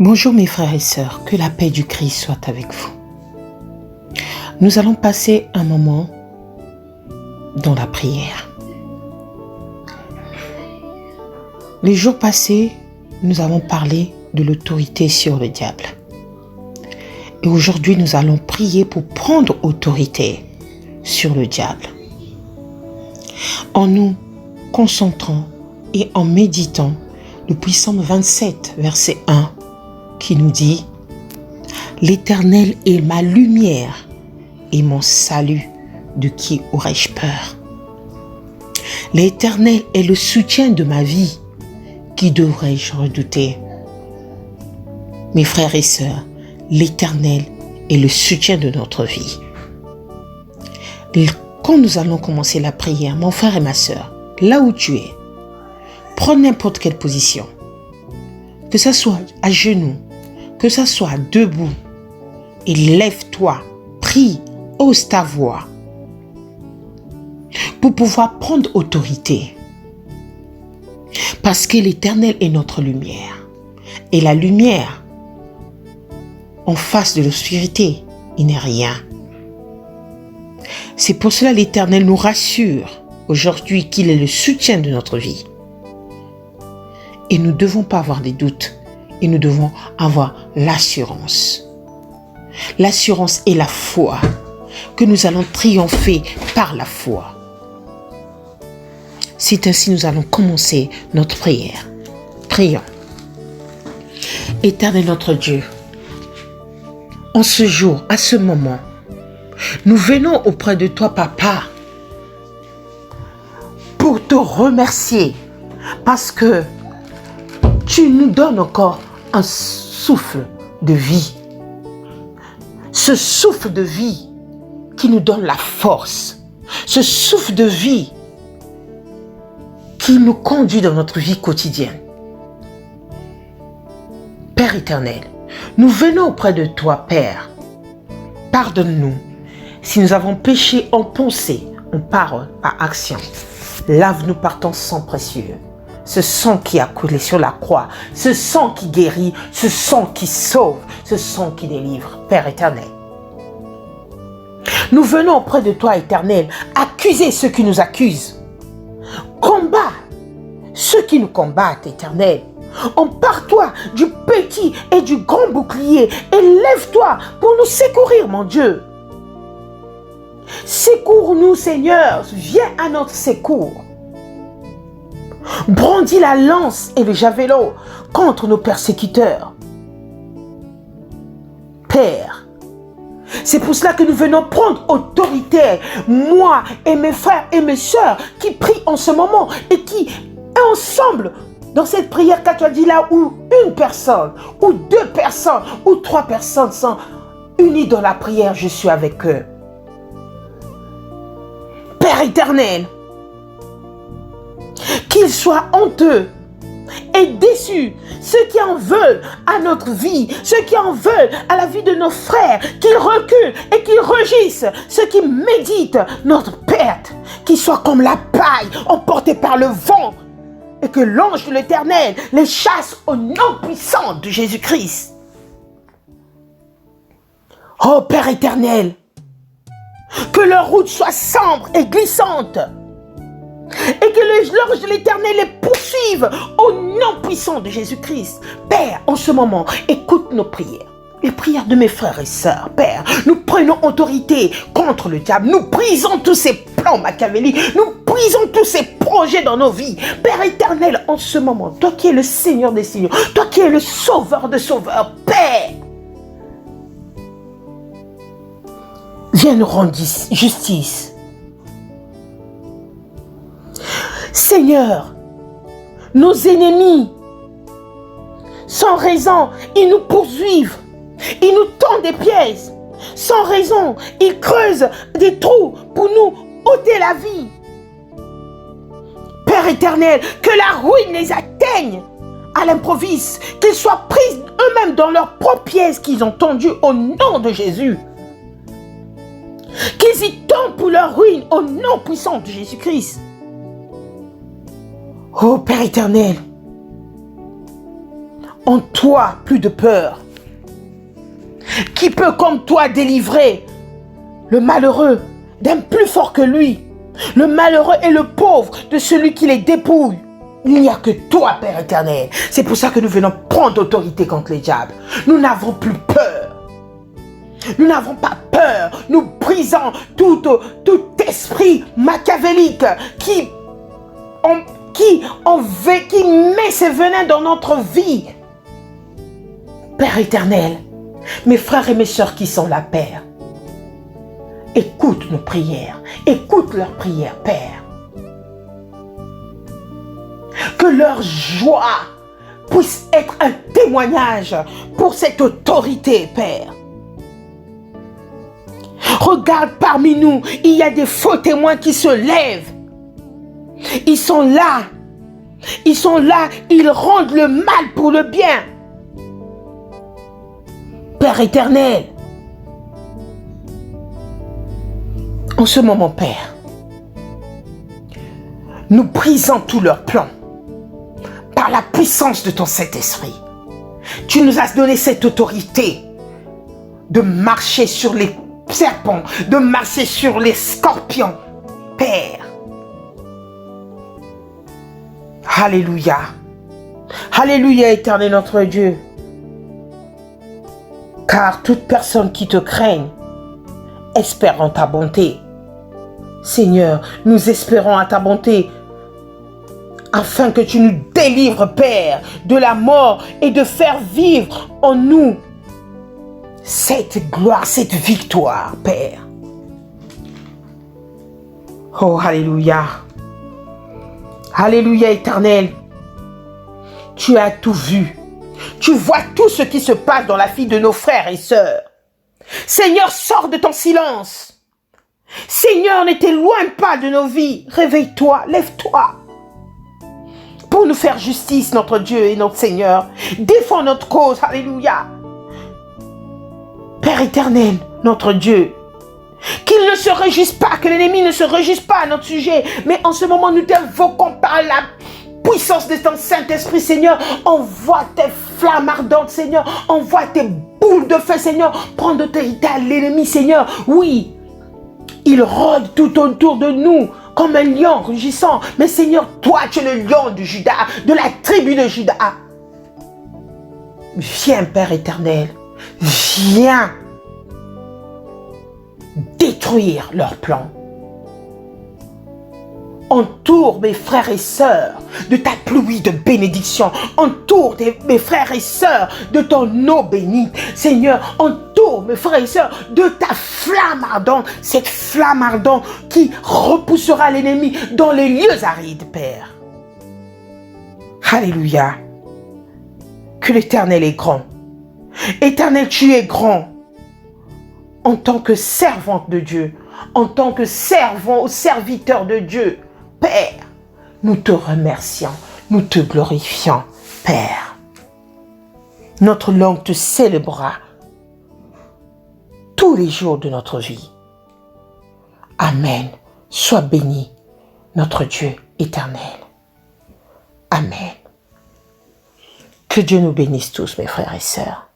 Bonjour mes frères et sœurs, que la paix du Christ soit avec vous. Nous allons passer un moment dans la prière. Les jours passés, nous avons parlé de l'autorité sur le diable. Et aujourd'hui, nous allons prier pour prendre autorité sur le diable. En nous concentrant et en méditant le Psaume 27, verset 1, qui nous dit « L'Éternel est ma lumière et mon salut, de qui aurais-je peur? L'Éternel est le soutien de ma vie, qui devrais-je redouter ?» Mes frères et sœurs, l'Éternel est le soutien de notre vie. Quand nous allons commencer la prière, mon frère et ma sœur, là où tu es, prends n'importe quelle position, que ce soit à genoux, que ce soit debout, et lève-toi, prie, ose ta voix, pour pouvoir prendre autorité. Parce que l'Éternel est notre lumière. Et la lumière, en face de l'obscurité, il n'est rien. C'est pour cela que l'Éternel nous rassure aujourd'hui qu'il est le soutien de notre vie. Et nous ne devons pas avoir des doutes. Et nous devons avoir l'assurance. L'assurance et la foi que nous allons triompher par la foi. C'est ainsi que nous allons commencer notre prière. Prions. Éternel notre Dieu, en ce jour, à ce moment, nous venons auprès de toi, Papa, pour te remercier parce que tu nous donnes encore un souffle de vie. Ce souffle de vie qui nous donne la force. Ce souffle de vie qui nous conduit dans notre vie quotidienne. Père éternel, nous venons auprès de toi, Père. Pardonne-nous si nous avons péché en pensée, en parole, par action. Lave-nous par ton sang précieux. Ce sang qui a coulé sur la croix, ce sang qui guérit, ce sang qui sauve, ce sang qui délivre. Père éternel, nous venons auprès de toi, éternel, accuser ceux qui nous accusent. Combat ceux qui nous combattent, éternel. Empare-toi du petit et du grand bouclier et lève-toi pour nous secourir, mon Dieu. Secours-nous, Seigneur, viens à notre secours. Brandis la lance et le javelot contre nos persécuteurs. Père, c'est pour cela que nous venons prendre autorité, moi et mes frères et mes sœurs qui prient en ce moment et qui, ensemble, dans cette prière, quand tu as dit là où une personne, ou deux personnes, ou trois personnes sont unies dans la prière, je suis avec eux. Père éternel, qu'ils soient honteux et déçus, ceux qui en veulent à notre vie, ceux qui en veulent à la vie de nos frères, qu'ils reculent et qu'ils rugissent, ceux qui méditent notre perte, qu'ils soient comme la paille emportée par le vent, et que l'ange de l'Éternel les chasse au nom puissant de Jésus-Christ. Oh Père éternel, que leur route soit sombre et glissante, et que l'ange de l'Éternel les poursuive au nom puissant de Jésus-Christ. Père, en ce moment, écoute nos prières. Les prières de mes frères et sœurs, Père, nous prenons autorité contre le diable. Nous brisons tous ces plans machiavéliques. Nous brisons tous ces projets dans nos vies. Père éternel, en ce moment, toi qui es le Seigneur des Seigneurs, toi qui es le Sauveur de Sauveurs, Père, viens nous rendre justice. Seigneur, nos ennemis, sans raison, ils nous poursuivent. Ils nous tendent des pièges. Sans raison, ils creusent des trous pour nous ôter la vie. Père éternel, que la ruine les atteigne à l'improviste, qu'ils soient pris eux-mêmes dans leurs propres pièges qu'ils ont tendus au nom de Jésus. Qu'ils y tombent pour leur ruine au nom puissant de Jésus-Christ. Oh Père éternel, en toi plus de peur? Qui peut comme toi délivrer le malheureux d'un plus fort que lui? Le malheureux et le pauvre de celui qui les dépouille. Il n'y a que toi, Père éternel. C'est pour ça que nous venons prendre autorité contre les diables. Nous n'avons plus peur. Nous n'avons pas peur. Nous brisons tout esprit machiavélique qui met ses venins dans notre vie. Père éternel, mes frères et mes sœurs qui sont là, Père, écoute nos prières, écoute leurs prières, Père. Que leur joie puisse être un témoignage pour cette autorité, Père. Regarde parmi nous, il y a des faux témoins qui se lèvent. Ils sont là, ils rendent le mal pour le bien. Père éternel, en ce moment, Père, nous brisons tous leurs plans par la puissance de ton Saint-Esprit. Tu nous as donné cette autorité de marcher sur les serpents, de marcher sur les scorpions, Père. Alléluia. Alléluia, éternel notre Dieu. Car toute personne qui te craigne espère en ta bonté. Seigneur, nous espérons à ta bonté afin que tu nous délivres, Père, de la mort et de faire vivre en nous cette gloire, cette victoire, Père. Oh, alléluia. Alléluia, éternel. Tu as tout vu. Tu vois tout ce qui se passe dans la vie de nos frères et sœurs. Seigneur, sors de ton silence. Seigneur, ne t'éloigne pas de nos vies. Réveille-toi, lève-toi. Pour nous faire justice, notre Dieu et notre Seigneur. Défends notre cause, alléluia. Père éternel, notre Dieu, qu'il ne se réjouisse pas, que l'ennemi ne se réjouisse pas à notre sujet, mais en ce moment, nous t'invoquons par la puissance de ton Saint-Esprit, Seigneur. Envoie tes flammes ardentes, Seigneur. Envoie tes boules de feu, Seigneur. Prends autorité à l'ennemi, Seigneur. Oui, il rôde tout autour de nous comme un lion rugissant. Mais Seigneur, toi, tu es le lion de Juda, de la tribu de Juda. Viens, Père éternel. Viens détruire leurs plans. Entoure mes frères et sœurs de ta pluie de bénédiction. Entoure mes frères et sœurs de ton eau bénite. Seigneur, entoure mes frères et sœurs de ta flamme ardente. Cette flamme ardente qui repoussera l'ennemi dans les lieux arides, Père. Alléluia. Que l'Éternel est grand. Éternel, tu es grand. En tant que servante de Dieu, en tant que serviteur de Dieu, Père, nous te remercions, nous te glorifions, Père. Notre langue te célébrera tous les jours de notre vie. Amen. Sois béni, notre Dieu éternel. Amen. Que Dieu nous bénisse tous, mes frères et sœurs.